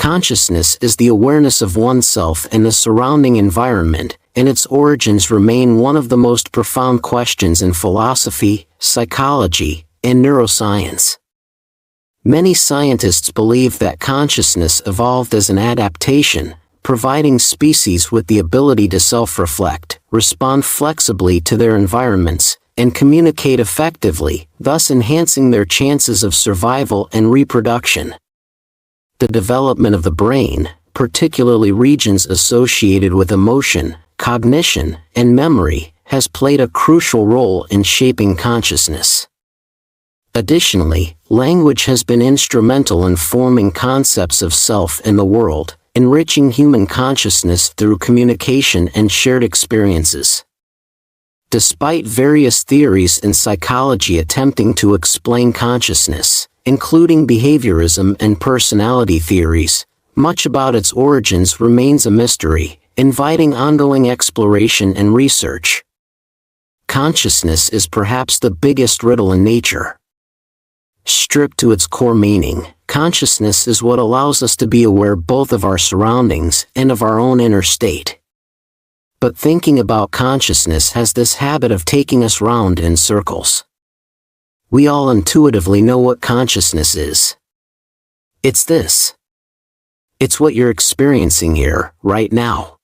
Consciousness is the awareness of oneself and the surrounding environment, and its origins remain one of the most profound questions in philosophy, psychology, and neuroscience. Many scientists believe that consciousness evolved as an adaptation, providing species with the ability to self-reflect, respond flexibly to their environments, and communicate effectively, thus enhancing their chances of survival and reproduction. The development of the brain, particularly regions associated with emotion, cognition, and memory, has played a crucial role in shaping consciousness. Additionally, language has been instrumental in forming concepts of self and the world, enriching human consciousness through communication and shared experiences. Despite various theories in psychology attempting to explain consciousness, including behaviorism and personality theories, much about its origins remains a mystery, inviting ongoing exploration and research. Consciousness is perhaps the biggest riddle in nature. Stripped to its core meaning, consciousness is what allows us to be aware both of our surroundings and of our own inner state. But thinking about consciousness has this habit of taking us round in circles. We all intuitively know what consciousness is. It's this. It's what you're experiencing here, right now.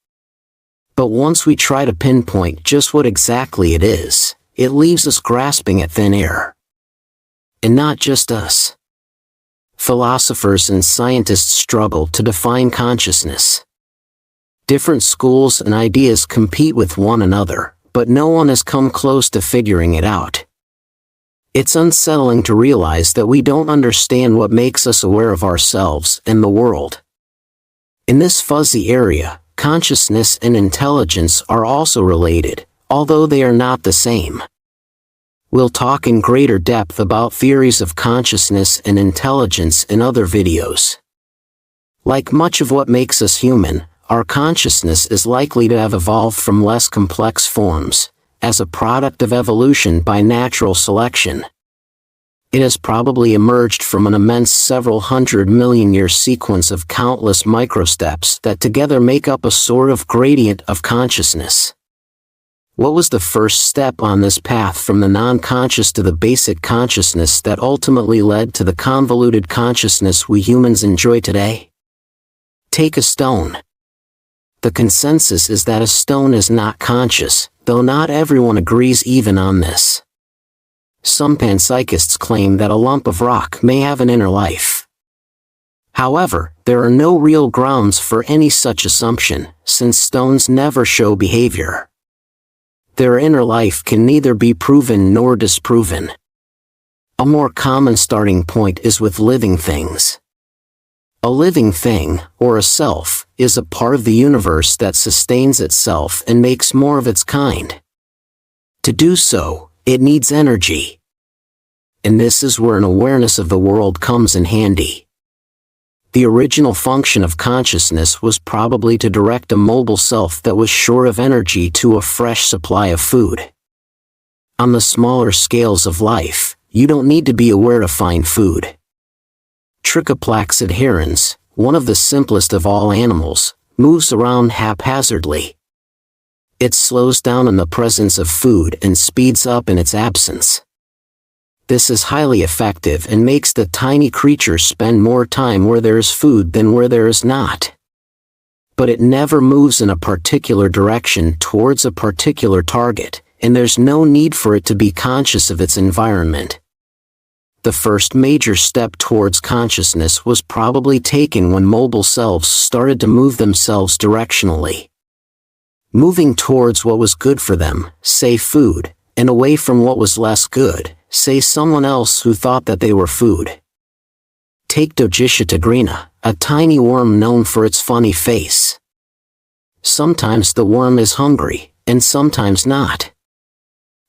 But once we try to pinpoint just what exactly it is, it leaves us grasping at thin air. And not just us. Philosophers and scientists struggle to define consciousness. Different schools and ideas compete with one another, but no one has come close to figuring it out. It's unsettling to realize that we don't understand what makes us aware of ourselves and the world. In this fuzzy area, consciousness and intelligence are also related, although they are not the same. We'll talk in greater depth about theories of consciousness and intelligence in other videos. Like much of what makes us human, our consciousness is likely to have evolved from less complex forms, as a product of evolution by natural selection. It has probably emerged from an immense several 100-million-year sequence of countless microsteps that together make up a sort of gradient of consciousness. What was the first step on this path from the non-conscious to the basic consciousness that ultimately led to the convoluted consciousness we humans enjoy today? Take a stone. The consensus is that a stone is not conscious, though not everyone agrees even on this. Some panpsychists claim that a lump of rock may have an inner life. However, there are no real grounds for any such assumption, since stones never show behavior. Their inner life can neither be proven nor disproven. A more common starting point is with living things. A living thing, or a self, is a part of the universe that sustains itself and makes more of its kind. To do so, it needs energy. And this is where an awareness of the world comes in handy. The original function of consciousness was probably to direct a mobile self that was short of energy to a fresh supply of food. On the smaller scales of life, you don't need to be aware to find food. Trichoplaxid herons, one of the simplest of all animals, moves around haphazardly. It slows down in the presence of food and speeds up in its absence. This is highly effective and makes the tiny creature spend more time where there is food than where there is not. But it never moves in a particular direction towards a particular target, and there's no need for it to be conscious of its environment. The first major step towards consciousness was probably taken when mobile selves started to move themselves directionally. Moving towards what was good for them, say food, and away from what was less good, say someone else who thought that they were food. Take Dogitia tigrina, a tiny worm known for its funny face. Sometimes the worm is hungry, and sometimes not.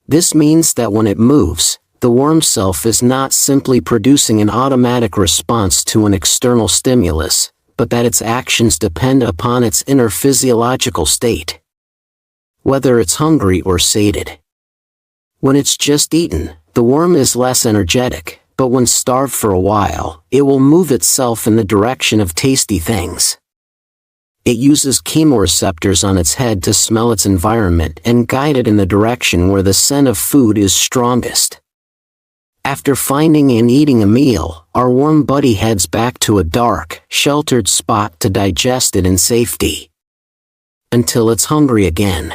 This means that when it moves, the worm self is not simply producing an automatic response to an external stimulus, but that its actions depend upon its inner physiological state. Whether it's hungry or sated. When it's just eaten, the worm is less energetic, but when starved for a while, it will move itself in the direction of tasty things. It uses chemoreceptors on its head to smell its environment and guide it in the direction where the scent of food is strongest. After finding and eating a meal, our warm buddy heads back to a dark, sheltered spot to digest it in safety, until it's hungry again.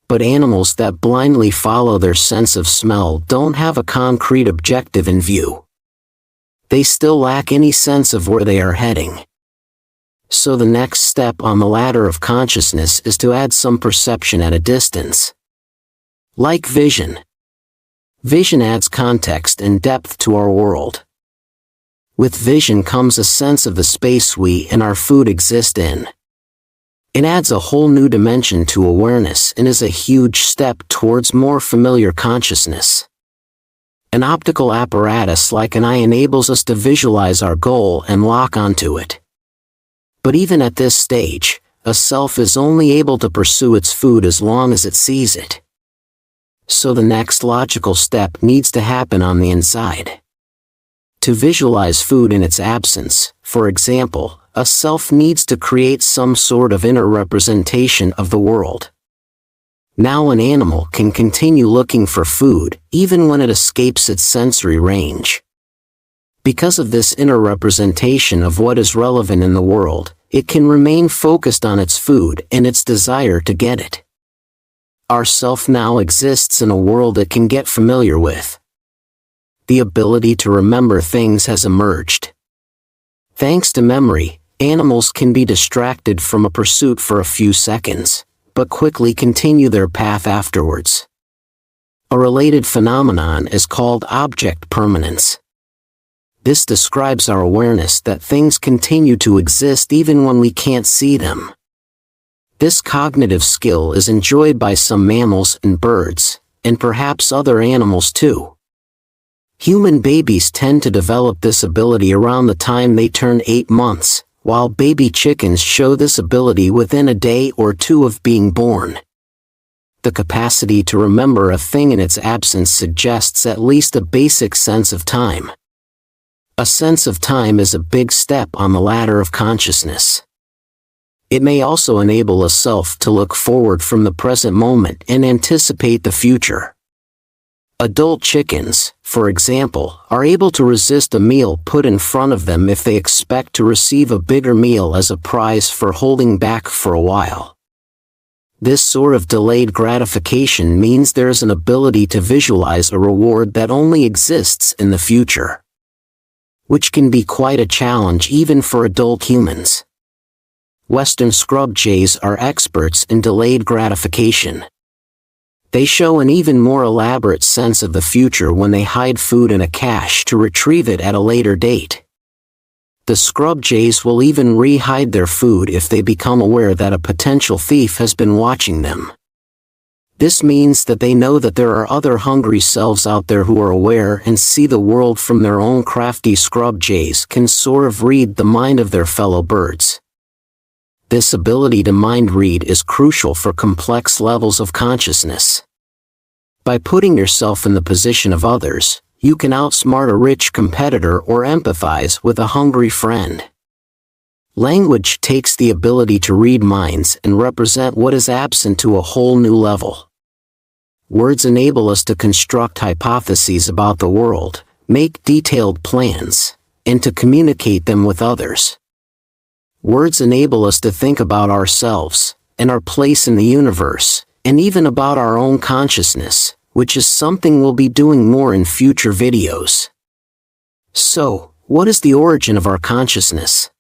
But animals that blindly follow their sense of smell don't have a concrete objective in view. They still lack any sense of where they are heading. So the next step on the ladder of consciousness is to add some perception at a distance. Like vision. Vision adds context and depth to our world. With vision comes a sense of the space we and our food exist in. It adds a whole new dimension to awareness and is a huge step towards more familiar consciousness. An optical apparatus like an eye enables us to visualize our goal and lock onto it. But even at this stage, a self is only able to pursue its food as long as it sees it. So the next logical step needs to happen on the inside. To visualize food in its absence, for example, a self needs to create some sort of inner representation of the world. Now an animal can continue looking for food, even when it escapes its sensory range. Because of this inner representation of what is relevant in the world, it can remain focused on its food and its desire to get it. Our self now exists in a world it can get familiar with. The ability to remember things has emerged. Thanks to memory, animals can be distracted from a pursuit for a few seconds, but quickly continue their path afterwards. A related phenomenon is called object permanence. This describes our awareness that things continue to exist even when we can't see them. This cognitive skill is enjoyed by some mammals and birds, and perhaps other animals too. Human babies tend to develop this ability around the time they turn 8 months, while baby chickens show this ability within a day or two of being born. The capacity to remember a thing in its absence suggests at least a basic sense of time. A sense of time is a big step on the ladder of consciousness. It may also enable a self to look forward from the present moment and anticipate the future. Adult chickens, for example, are able to resist a meal put in front of them if they expect to receive a bigger meal as a prize for holding back for a while. This sort of delayed gratification means there is an ability to visualize a reward that only exists in the future, which can be quite a challenge even for adult humans. Western scrub jays are experts in delayed gratification. They show an even more elaborate sense of the future when they hide food in a cache to retrieve it at a later date. The scrub jays will even re-hide their food if they become aware that a potential thief has been watching them. This means that they know that there are other hungry selves out there who are aware and see the world from their own. Crafty scrub jays can sort of read the mind of their fellow birds. This ability to mind read is crucial for complex levels of consciousness. By putting yourself in the position of others, you can outsmart a rich competitor or empathize with a hungry friend. Language takes the ability to read minds and represent what is absent to a whole new level. Words enable us to construct hypotheses about the world, make detailed plans, and to communicate them with others. Words enable us to think about ourselves, and our place in the universe, and even about our own consciousness, which is something we'll be doing more in future videos. So, what is the origin of our consciousness?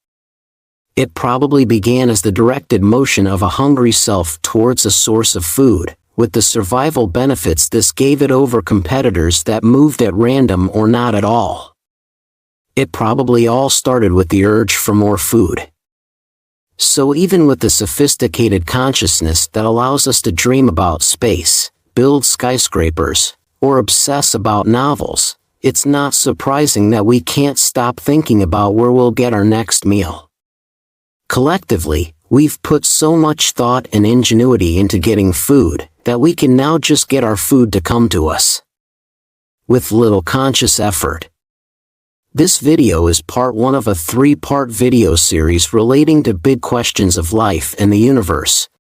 It probably began as the directed motion of a hungry self towards a source of food, with the survival benefits this gave it over competitors that moved at random or not at all. It probably all started with the urge for more food. So even with the sophisticated consciousness that allows us to dream about space, build skyscrapers, or obsess about novels, it's not surprising that we can't stop thinking about where we'll get our next meal. Collectively, we've put so much thought and ingenuity into getting food, that we can now just get our food to come to us. With little conscious effort, This video is part 1 of a 3-part video series relating to big questions of life and the universe.